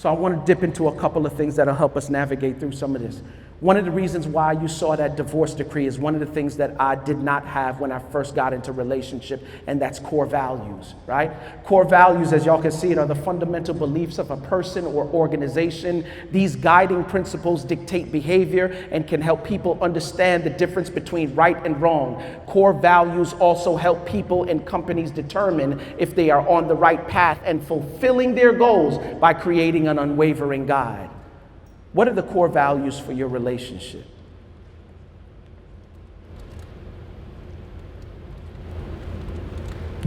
So I want to dip into a couple of things that'll help us navigate through some of this. One of the reasons why you saw that divorce decree is one of the things that I did not have when I first got into relationship, and that's core values, right? Core values, as y'all can see it, are the fundamental beliefs of a person or organization. These guiding principles dictate behavior and can help people understand the difference between right and wrong. Core values also help people and companies determine if they are on the right path and fulfilling their goals by creating an unwavering guide. What are the core values for your relationship?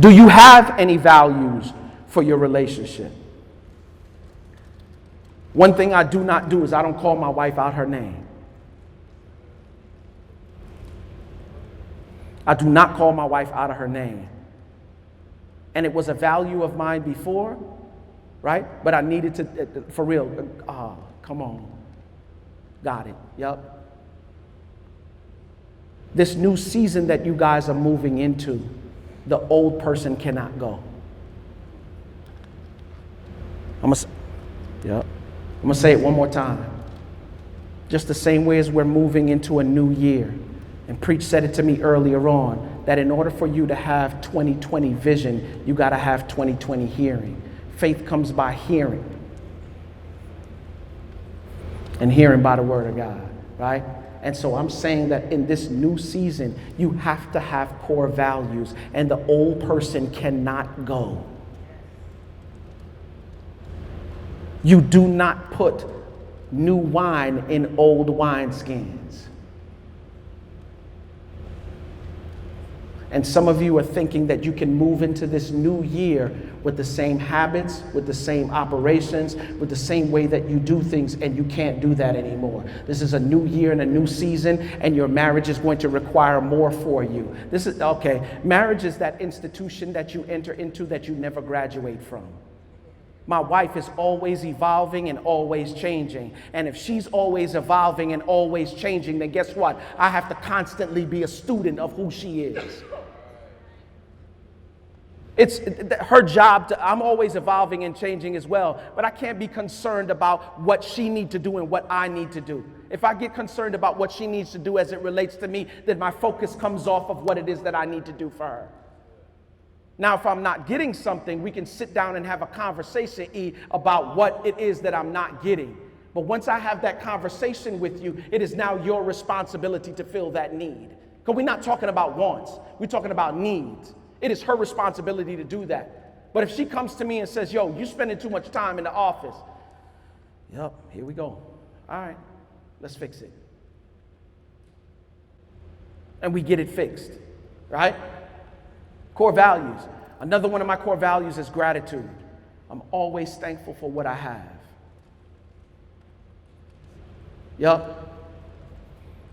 Do you have any values for your relationship? One thing I do not do is I don't call my wife out her name. I do not call my wife out of her name. And it was a value of mine before, right? But I needed to, for real, come on. Got it. Yep. This new season that you guys are moving into, the old person cannot go. I'm gonna say it one more time. Just the same way as we're moving into a new year. And Preach said it to me earlier on, that in order for you to have 2020 vision, you gotta have 2020 hearing. Faith comes by hearing. And hearing by the word of God, right? And so I'm saying that in this new season, you have to have core values, and the old person cannot go. You do not put new wine in old wineskins. And some of you are thinking that you can move into this new year with the same habits, with the same operations, with the same way that you do things, and you can't do that anymore. This is a new year and a new season, and your marriage is going to require more for you. This is, okay, marriage is that institution that you enter into that you never graduate from. My wife is always evolving and always changing. And if she's always evolving and always changing, then guess what? I have to constantly be a student of who she is. It's her job I'm always evolving and changing as well, but I can't be concerned about what she needs to do and what I need to do. If I get concerned about what she needs to do as it relates to me, then my focus comes off of what it is that I need to do for her. Now, if I'm not getting something, we can sit down and have a conversation about what it is that I'm not getting. But once I have that conversation with you, it is now your responsibility to fill that need. Because we're not talking about wants, we're talking about needs. It is her responsibility to do that. But if she comes to me and says, yo, you're spending too much time in the office. Yep, here we go. All right, let's fix it. And we get it fixed, right? Core values. Another one of my core values is gratitude. I'm always thankful for what I have. Yep.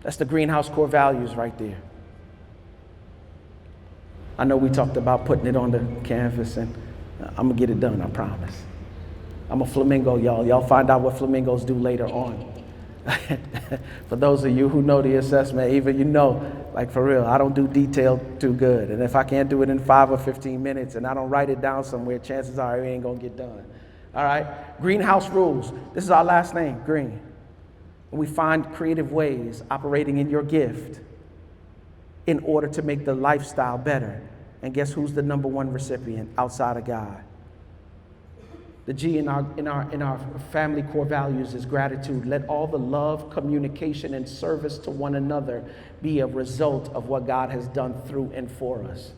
That's the greenhouse core values right there. I know we talked about putting it on the canvas, and I'm going to get it done, I promise. I'm a flamingo, y'all. Y'all find out what flamingos do later on. For those of you who know the assessment, even you know, like for real, I don't do detail too good. And if I can't do it in 5 or 15 minutes and I don't write it down somewhere, chances are it ain't going to get done. All right? Greenhouse rules. This is our last name, Green. We find creative ways operating in your gift in order to make the lifestyle better. And guess who's the number one recipient outside of God? The G in our family core values is gratitude. Let all the love, communication, and service to one another be a result of what God has done through and for us.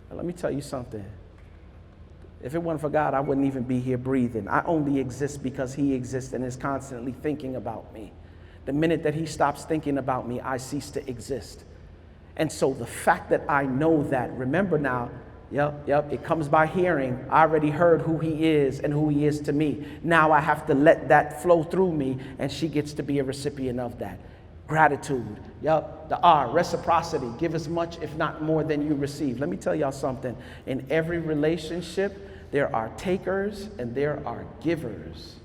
Now, let me tell you something. If it wasn't for God, I wouldn't even be here breathing. I only exist because He exists and is constantly thinking about me. The minute that He stops thinking about me, I cease to exist. And so the fact that I know that, remember now, it comes by hearing. I already heard who He is and who He is to me. Now I have to let that flow through me, and she gets to be a recipient of that. Gratitude. The R, reciprocity. Give as much, if not more, than you receive. Let me tell y'all something. In every relationship, there are takers and there are givers.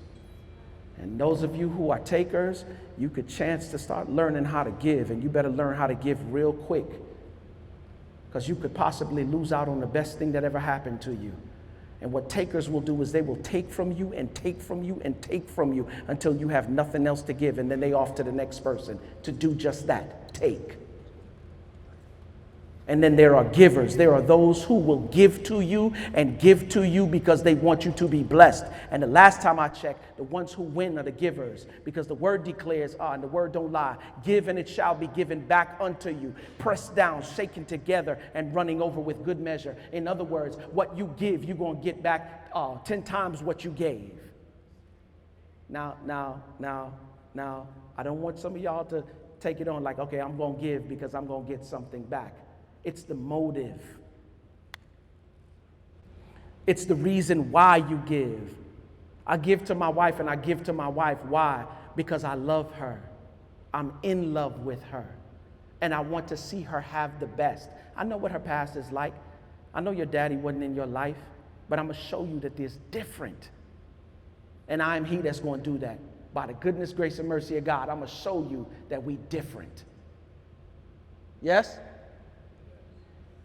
And those of you who are takers, you could chance to start learning how to give, and you better learn how to give real quick, because you could possibly lose out on the best thing that ever happened to you. And what takers will do is they will take from you and take from you and take from you until you have nothing else to give. And then they off to the next person to do just that, take. And then there are givers. There are those who will give to you and give to you because they want you to be blessed. And the last time I checked, the ones who win are the givers, because the word declares, and the word don't lie, give and it shall be given back unto you, pressed down, shaken together, and running over with good measure. In other words, what you give, you're going to get back 10 times what you gave. Now, I don't want some of y'all to take it on like, okay, I'm going to give because I'm going to get something back. It's the motive. It's the reason why you give. I give to my wife, and I give to my wife. Why? Because I love her. I'm in love with her. And I want to see her have the best. I know what her past is like. I know your daddy wasn't in your life, but I'm going to show you that there's different. And I am he that's going to do that. By the goodness, grace, and mercy of God, I'm going to show you that we different. Yes?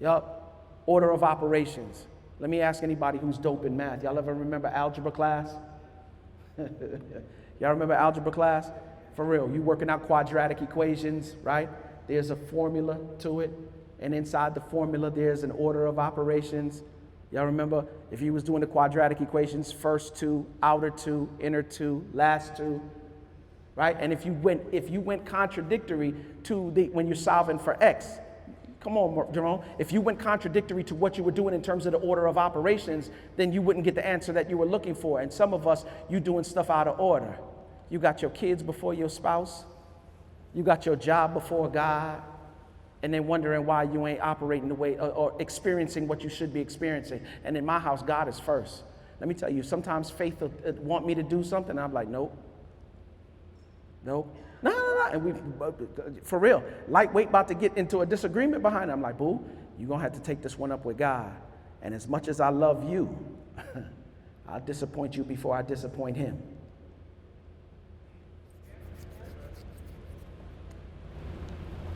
Yup. Order of operations. Let me ask anybody who's dope in math. Y'all ever remember algebra class? Y'all remember algebra class? For real, you working out quadratic equations, right? There's a formula to it. And inside the formula, there's an order of operations. Y'all remember if you was doing the quadratic equations, first two, outer two, inner two, last two, right? And if you went contradictory to when you're solving for x, come on, Jerome. If you went contradictory to what you were doing in terms of the order of operations, then you wouldn't get the answer that you were looking for. And some of us, you doing stuff out of order. You got your kids before your spouse. You got your job before God. And then wondering why you ain't operating the way or experiencing what you should be experiencing. And in my house, God is first. Let me tell you, sometimes faith will want me to do something. And I'm like, nope. No. And we, for real, lightweight about to get into a disagreement behind it. I'm like, boo, you're going to have to take this one up with God. And as much as I love you, I'll disappoint you before I disappoint him.